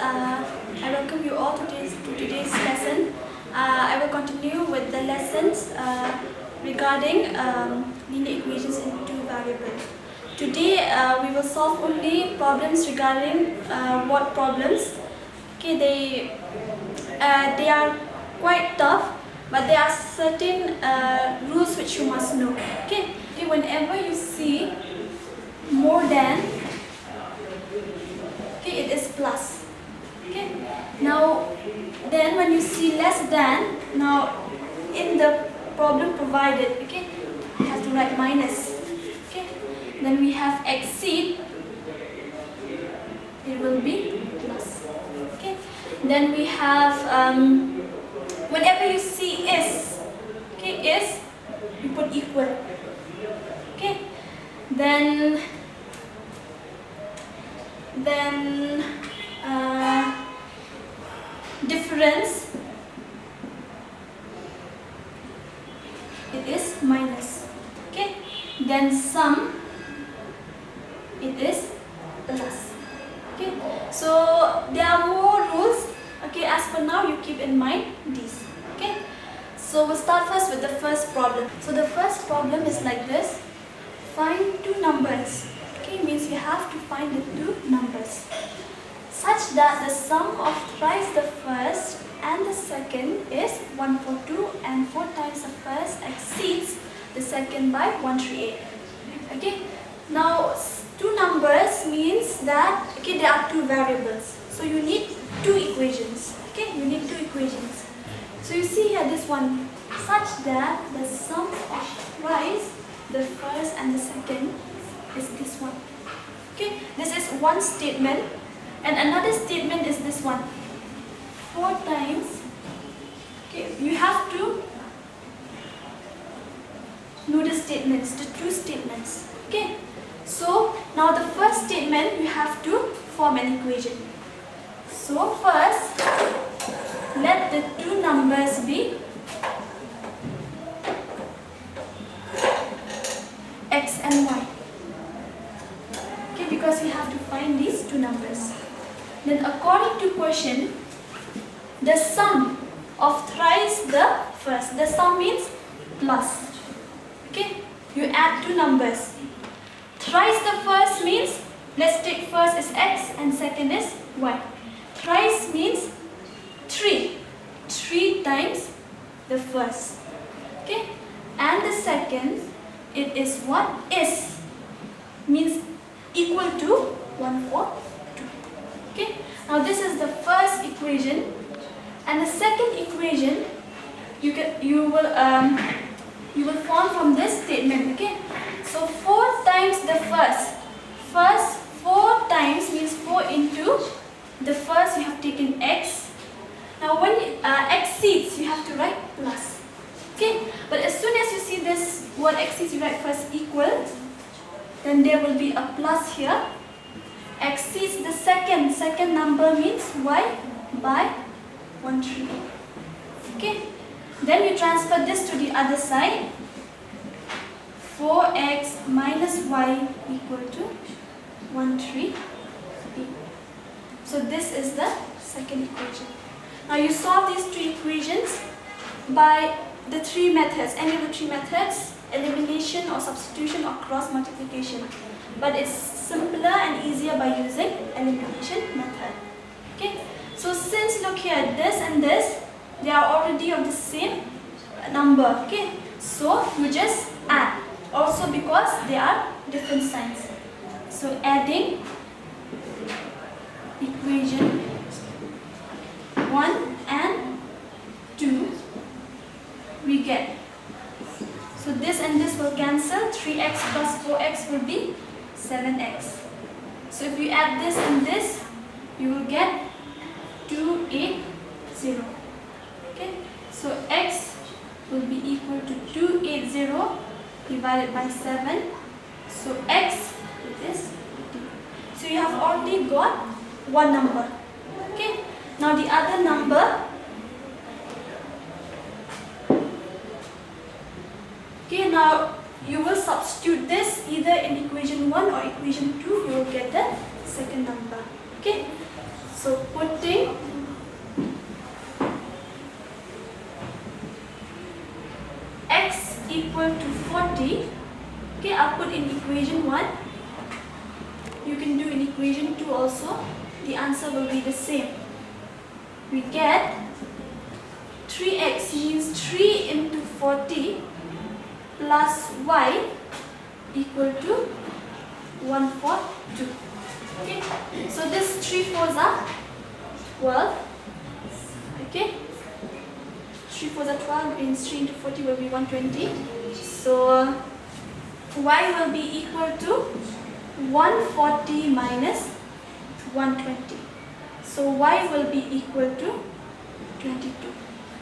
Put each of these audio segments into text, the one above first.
I welcome you all to today's lesson. I will continue with the lessons regarding linear equations in two variables. Today we will solve only problems regarding what problems. Okay, they are quite tough, but there are certain rules which you must know. Okay, whenever you see more than, it is plus. Okay. Now, then when you see less than, now in the problem provided, you have to write minus. Okay. Then we have exceed. It will be plus. Okay. Then we have whenever you see is, is, you put equal. Okay. Then difference, it is minus. Okay. Then sum, it is plus. Okay. So there are more rules. Okay. As for now, you keep in mind these. Okay. So we'll start first with the first problem. So the first problem is like this: find two numbers. Okay, means you have to find the two numbers such that the sum of thrice the first and the second is 142, and 4 times the first exceeds the second by 138. Okay, now two numbers means that there are two variables, so you need two equations. Okay, you need two equations. So you see here this one, such that the sum of thrice the first and the second is this one. Okay, this is one statement, and another statement is this one. 4 times. Okay, you have to know the statements, the two statements. Okay, so now the first statement you have to form an equation. So first, let the two numbers be x and y. Okay, because we have to find these two numbers. Then according to question, the sum of thrice the first. The sum means plus. Okay, you add two numbers. Thrice the first means, let's take first is x and second is y. Thrice means 3. 3 times the first. Okay, and the second, it is what? Is. Means equal to 142. Okay, now this is the first equation, and the second equation you will form from this statement. Okay, so 4 times the first. 4 times means 4 into the first, you have taken x. Now when exceeds, you have to write plus. Okay, but as soon as you see this word exceeds, you write first equal. Then there will be a plus here. Exceeds the second number means y by 138. Okay. Then you transfer this to the other side. 4x minus y equal to 138. So this is the second equation. Now you solve these two equations by the three methods. Any of the three methods: elimination or substitution or cross multiplication. But it's simpler and easier by using elimination method. Okay, so since look here, this and this, they are already of the same number. Okay, so you just add. Also because they are different signs. So adding equation 1 and 2, we get. So this and this will cancel. 3x plus 4x will be 7x. So if you add this and this, you will get 280. Okay. So x will be equal to 280 divided by 7. So x, it is 2. So you have already got one number. Okay. Now the other number. Okay, now you will substitute this either in equation 1 or equation 2, you will get the second number. Okay, so putting x equal to 40, okay, I'll put in equation 1. You can do in equation 2 also. The answer will be the same. We get 3x means 3 into 40 plus y equal to 142. Okay, so this 3 4s are 12. Okay, 3 4s are 12 means 3 into 40 will be 120. So y will be equal to 140 minus 120. So y will be equal to 22.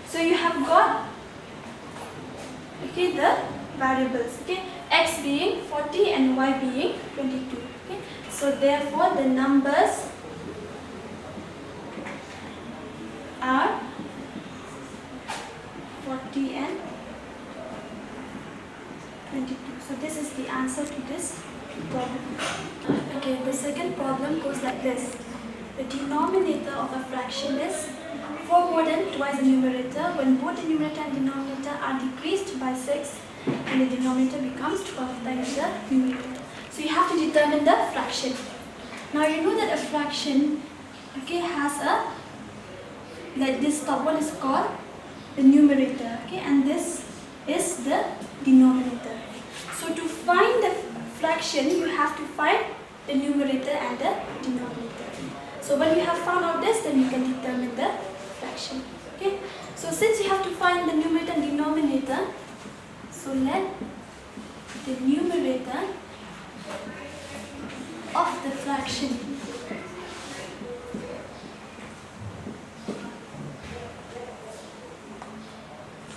So you have got, okay, the variables, okay, x being 40 and y being 22. Okay, so therefore the numbers are 40 and 22. So this is the answer to this problem. Okay, the second problem goes like this. The denominator of a fraction is 4 more than twice the numerator when both the numerator and denominator are decreased by 6 and the denominator becomes 12 times the numerator. So you have to determine the fraction. Now you know that a fraction, okay, has a, like this top one is called the numerator, okay, and this is the denominator. So to find the fraction, you have to find the numerator and the denominator. So when you have found out this, then you can determine the fraction. Okay. So since you have to find the numerator and denominator, so let the numerator of the fraction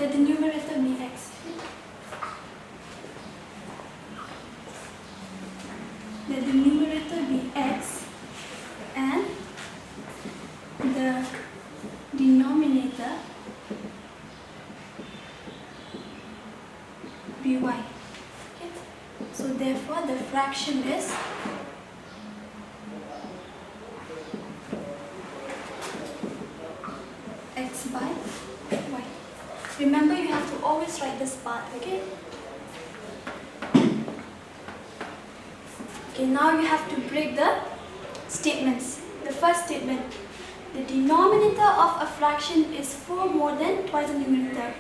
let the numerator be x. Let the numerator be x and the denominator be y. Okay. So therefore the fraction is x by y. Remember, you have to always write this part, okay? Okay, now you have to break the statements. The first statement, the denominator of a fraction is 4 more than twice the numerator.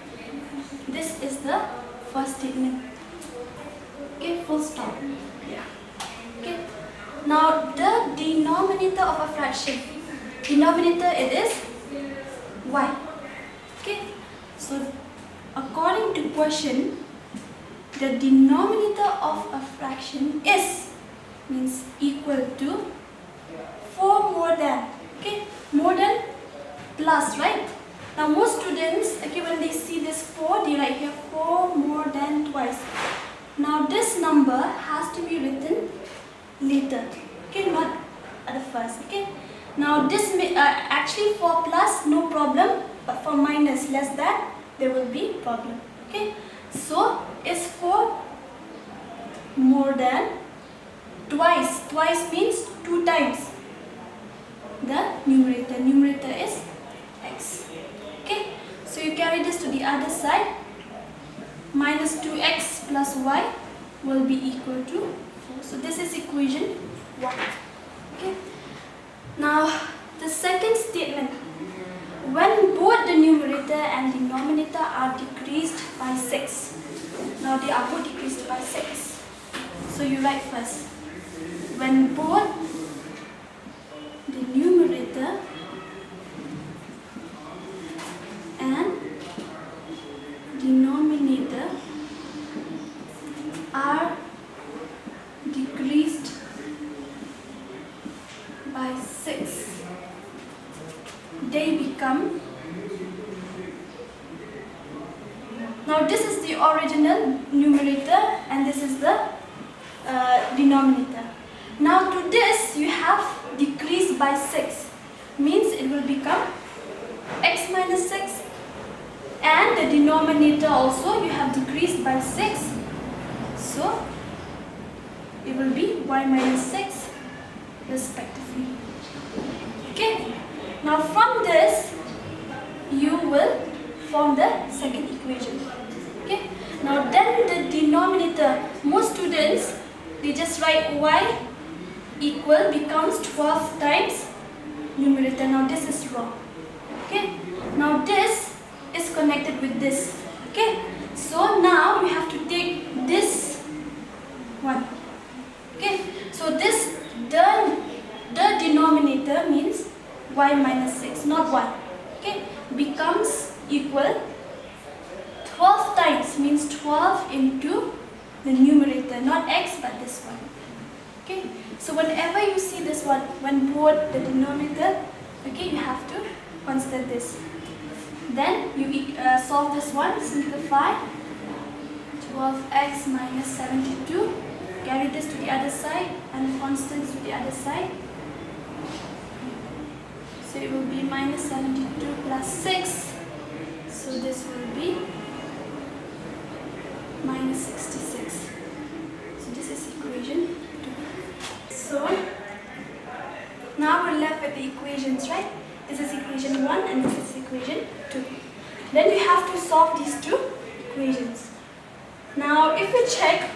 This is the first statement. Okay, full stop. Yeah. Okay. Now the denominator of a fraction, denominator it is y. Okay. So according to question, the denominator of a fraction is means equal to 4 more than, okay, more than plus, right? Now most students, okay, when they see this 4, they write here 4 more than twice. Now this number has to be written later, okay, not at the first, okay. Now this may, actually for plus no problem, but for minus less than there will be problem, okay. So is 4 more than twice. Twice means 2 times the numerator. Numerator is x. Okay. So you carry this to the other side. Minus 2x plus y will be equal to 4. So this is equation 1. Okay. Now the second statement. When both the numerator and denominator are decreased by 6. Now they are both decreased by 6. So you write first. When both the numerator and denominator are decreased by 6, they become, now this is the original numerator and this is the denominator. Now to this you have decreased by 6, means it will become x minus 6, and the denominator also you have decreased by 6, so it will be y minus 6 respectively. Okay. Now from this, you will form the second equation. Okay. Now then the denominator, most students, they just write y equal becomes 12 times numerator. Now this is wrong. Okay. Now this is connected with this. Okay. So now we have to take this one. Okay. So this the denominator means y minus 6, not 1. Okay. Becomes equal 12 times means 12 into the numerator, not x but this one. Okay. So whenever you see this one, when both the denominator, okay, you have to consider this. Then you solve this one, simplify. 12x minus 72. Carry this to the other side and constants to the other side. So it will be minus 72 plus 6. So this will be minus 66. So this is equation 2. So now we're left with the equations, right? This is equation 1 and this is equation 2. Then we have to solve these two equations. Now if we check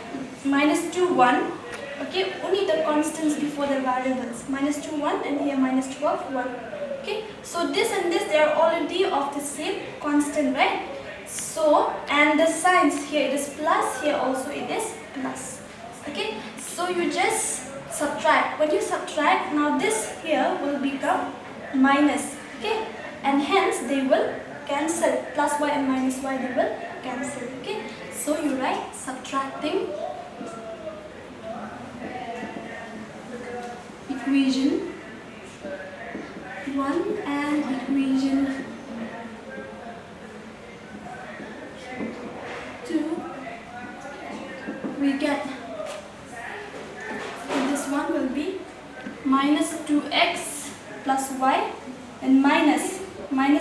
minus 2, 1, okay, only the constants before the variables. Minus 2, 1 and here minus 12, 1. Okay, so this and this, they are already of the same constant, right? So, and the signs here it is plus, here also it is plus. Okay, so you just subtract. When you subtract, now this here will become minus. Okay, and hence they will cancel. Plus y and minus y, they will cancel. Okay, so you write subtracting equation 1 and equation 2, we get this one will be minus 2x plus y, and minus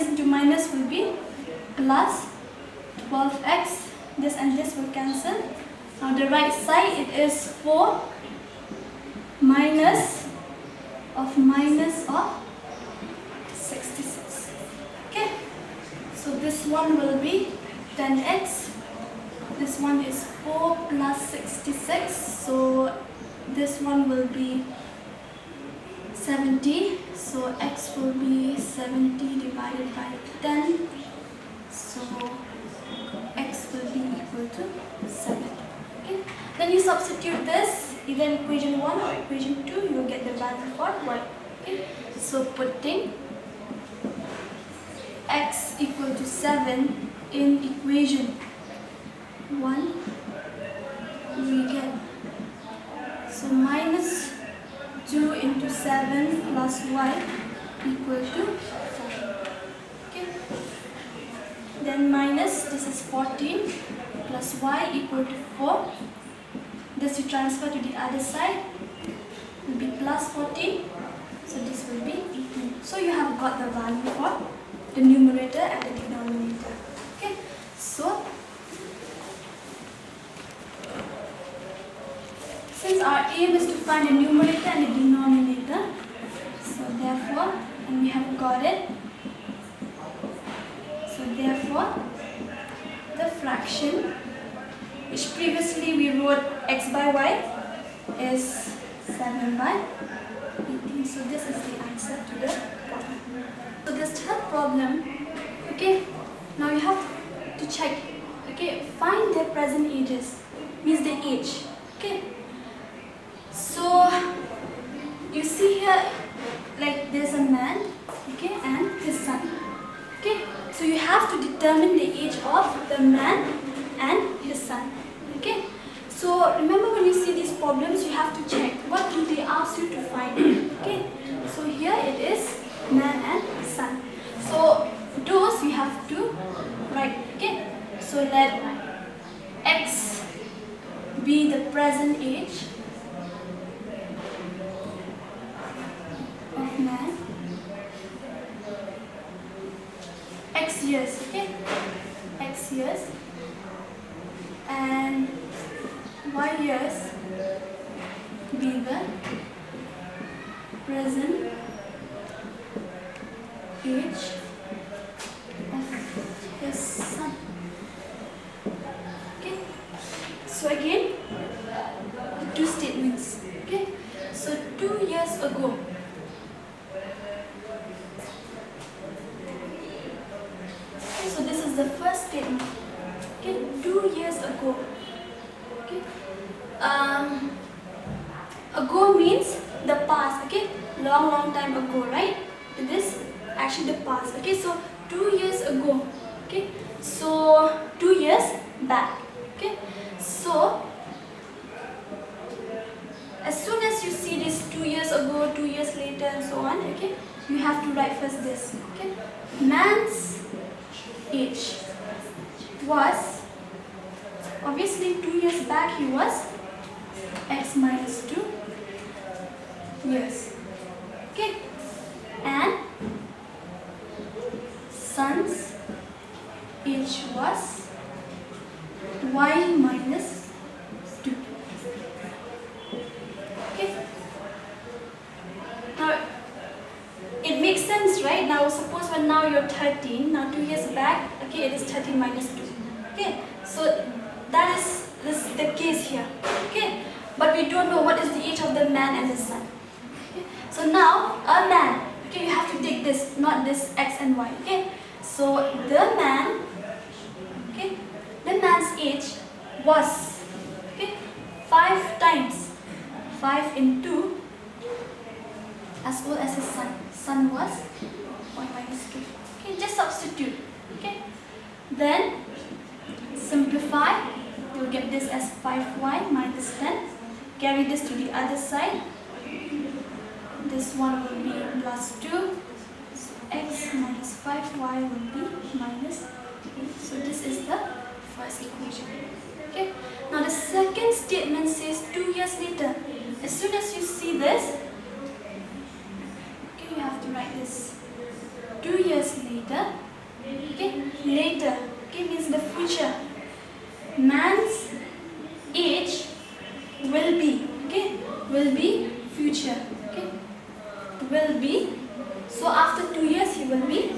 into minus will be plus 12x. This and this will cancel. Now the right side, it is 4 minus of 66. Okay, so this one will be 10x. This one is 4 plus 66, so this one will be 70. So x will be 70 divided by 10. So x will be equal to 7. Okay, then you substitute this either in equation 1 or equation 2, you will get the value for y. Okay, so putting x equal to 7 in equation 1, we get, so minus 2 into 7 plus y equal to 5. Okay, then minus, this is 14 plus y equal to 4. This you transfer to the other side, will be plus 14. So this will be 18. So you have got the value for the numerator and the denominator. Okay, so since our aim is to find the numerator and the denominator, so therefore, and we have got it, so therefore the fraction which previously we wrote x by y is 7 by 18. So this is the answer to the problem. So this third problem, okay, now you have to check, okay, find their present ages, means the age. Okay, so you see here, like there's a man, okay, and his son. Okay, so you have to determine the age of the man and his son. Okay, so remember when you see these problems, you have to check what do they ask you to find. Okay, so here it is man and son. So those you have to write. Okay, so let x be the present age of man, x years. Okay, x years, and y years be the present age of his son. Okay, so again, two statements. Okay, so 2 years ago, okay, so this is the first statement. Okay, 2 years ago. Okay, ago means the past. Okay, long time ago, right? This actually the past. Okay, so 2 years ago. Okay, so 2 years back. Okay, so as soon as you see this 2 years ago, 2 years later, and so on, okay, you have to write first this. Okay, man's age was, obviously 2 years back he was x minus 2 years. Okay, and son's age was y minus 2. Okay, now it makes sense, right? Now suppose when now you're 13, now 2 years back, okay, it is 13 minus 2. Okay, so that is the case here. Okay, but we don't know what is the age of the man and his son. Okay, so now a man, okay, you have to take this, not this x and y. Okay, so the man, okay, the man's age was, okay, 5 times 5 into as old as his son. Son was y minus 2. Okay, just substitute. Okay, then simplify. You'll get this as 5y minus 10. Carry this to the other side. This one will be plus 2. So x minus 5y will be minus 8. So this is the first equation. Okay. Now the second statement says 2 years later. As soon as you see this, okay, you have to write this. 2 years later. Okay, later. Okay, means the future. Man's age will be, okay, will be future, okay, will be, so after 2 years he will be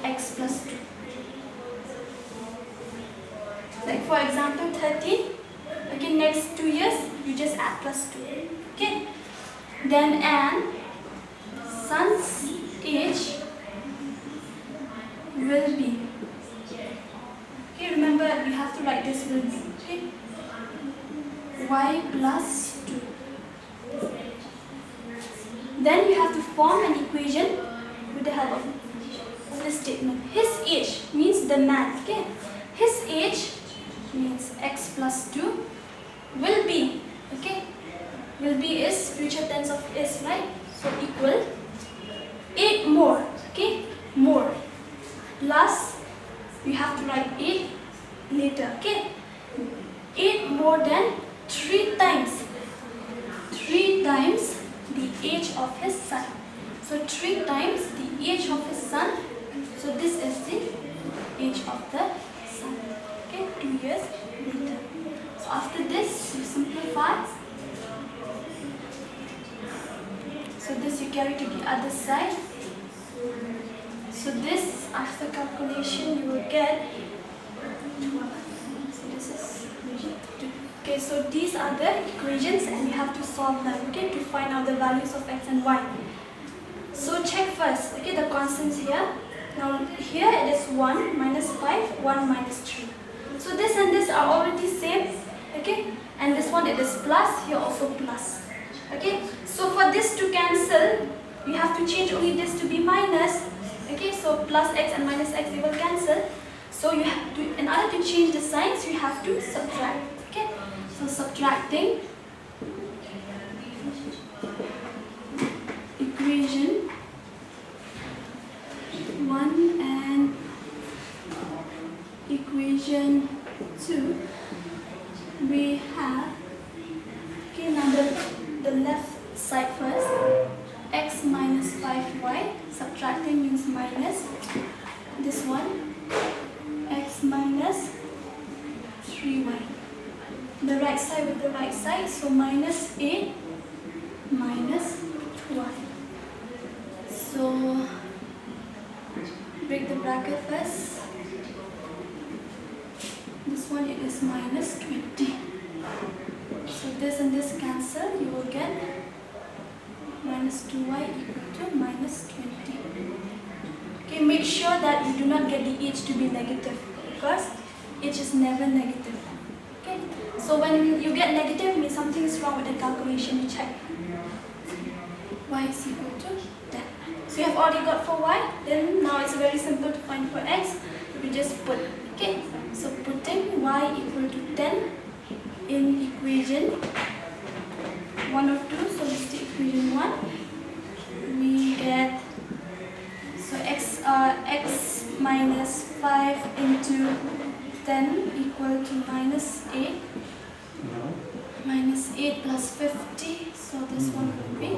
x plus 2. Like for example 13, okay, next 2 years you just add plus 2, okay, then and son's age will be, okay, remember you have to write this will be, okay, y plus 2. Then you have to form an equation with the help of this statement. His age means the man, okay, his age means x plus 2 will be, okay, will be is future tense of is, right, so equal 8 more, okay, more, plus you have to write 8 later, okay, 8 more than 3 times the age of his son. So 3 times the age of his son. So this is the age of the son. Okay, 2 years later. So after this you simplify. So this you carry to the other side. So this after calculation you will get 12. So this is 2. Okay, so these are the equations and you have to solve them, okay, to find out the values of x and y. So check first, okay, the constants here. Now here it is 1 minus 5, 1 minus 3. So this and this are already same, okay, and this one it is plus, here also plus. Okay, so for this to cancel, you have to change only this to be minus. Okay, so plus x and minus x, they will cancel. So you have to, in order to change the signs, you have to subtract. Okay, so subtracting equation 1 and equation 2, we have, okay, now the left side first, x minus 5y, subtracting means minus this one, x minus 3y. The right side with the right side, so minus 8 minus 1. So bracket first. This one it is minus 20. So this and this cancel, you will get minus 2y equal to minus 20. Okay, make sure that you do not get the h to be negative because h is never negative. Okay, so when you get negative, means something is wrong with the calculation. You check. Y is equal to 10. So you have already got for y. Then now it's very simple to find for x. We just put. Okay, so putting y equal to 10 in equation 1 or 2. So let's take equation 1. We get so x minus 5 into 10 equal to minus 8. Minus 8 plus 50. So this one will be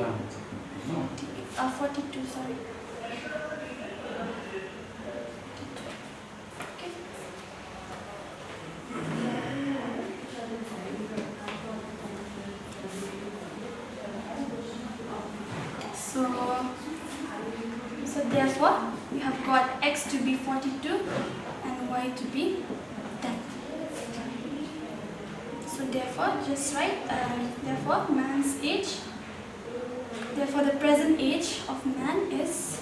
42. Sorry. Okay. So therefore, we have got x to be 42 and y to be 10. So therefore, just write, therefore man's age, therefore the present age of man is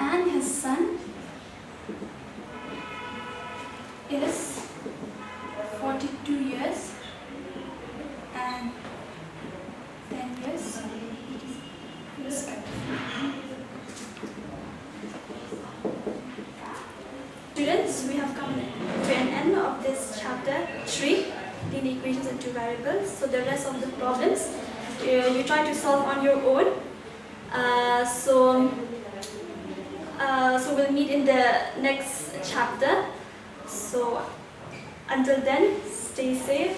and his son is 42 years and 10 years respectively. Students, we have come to an end of this chapter 3, linear equations and two variables. So the rest of the problems you try to solve on your own. So we'll meet in the next chapter. So until then, stay safe.